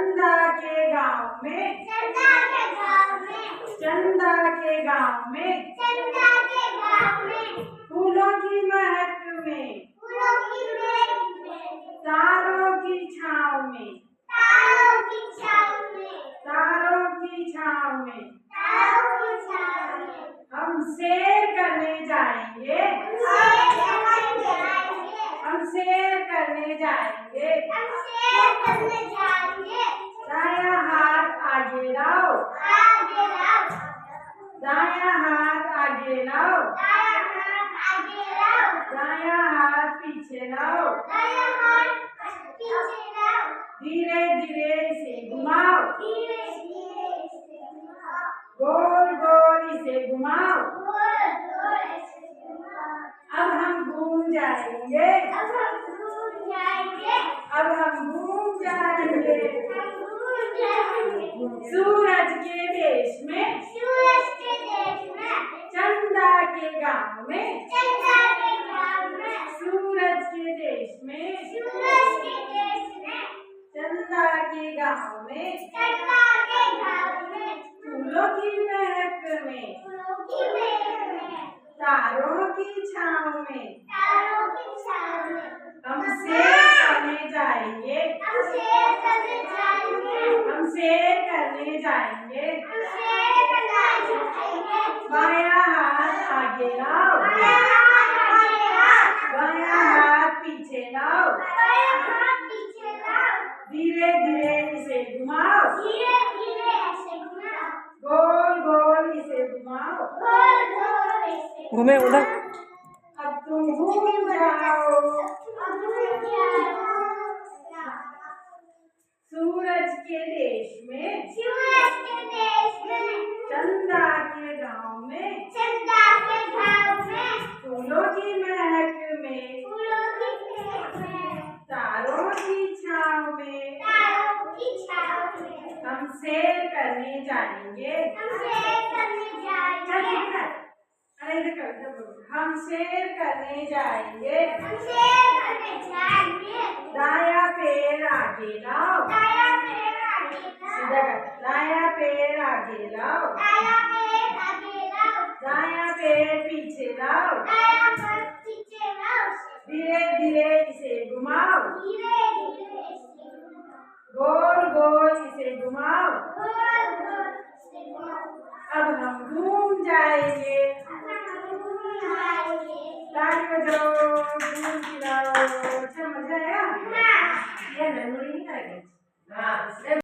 चंदा के गांव में, चंदा के गांव में, चंदा के गांव में, चंदा के गांव में, फूलों की महक में, फूलों की महक में, तारों की छाँव में, तारों की छाँव में, तारों की छाँव में, तारों की छाँव में, हम सैर करने जाएंगे, हम सैर करने जाएंगे, हम सैर करने जाएंगे, दायां हाथ आगे लाओ, आगे लाओ, दायां हाथ आगे लाओ, दायां हाथ आगे लाओ, दायां हाथ पीछे लाओ, दायां हाथ पीछे लाओ, धीरे धीरे इसे घुमाओ, धीरे धीरे इसे घुमाओ, गोल गोल इसे घुमाओ। गोल गोल इसे घुमाओ। अब हम घूम जाएंगे, अब हम घूम जाएंगे, अब हम घूम जाएंगे, हम घूम जाएंगे, सूरज के देश में, सूरज के देश में, चंदा के गांव में, चंदा के गांव में, सूरज के देश में, सूरज के देश में, चंदा के गांव में, चंदा के गांव में, फूलों की महक में, फूलों की महक में, तारों की छाँव में, तारों की छाँव में, हम सैर करने जाएंगे, हम सैर करने जाएंगे, हम सैर करने जाएंगे, हम सैर करने जाएंगे, बायां हाथ आगे लाओ, बायां हाथ आगे लाओ, बायां हाथ पीछे लाओ, बायां हाथ पीछे लाओ, धीरे धीरे इसे घुमाओ, धीरे धीरे ऐसे घुमाओ, गोल गोल इसे घुमाओ। गोल गोल ऐसे घूमे उधर। अब तुम घूम जाओ, अब घूम जाओ, सूरज के देश में, सूरज के देश में, चंदा के गांव में, चंदा के गांव में, फूलों की महक में, फूलों की महक में, तारों की छाँव में, तारों की छाँव में, हम सैर करने जाएंगे, हम सैर करने जाएंगे, अरे देखो इधर बोलो। हम सैर करने जाएंगे, हम सैर करने जाएंगे, दायां पैर आगे लाओ, दायां पैर आगे लाओ, सीधा कर, दायां पैर आगे लाओ, दायां पैर आगे लाओ, दायां पैर पीछे लाओ, दायां पैर पीछे लाओ, धीरे धीरे इसे घुमाओ, धीरे धीरे इसे घुमाओ, गोल गोल इसे घुमाओ। गोल गोल इसे घुमाओ, अब हम घूम जाएंगे, अब हम घूम जाएंगे, ताली बजाओ, घूम खिलाओ। अच्छा मजा आया? हाँ। ये मेमोरी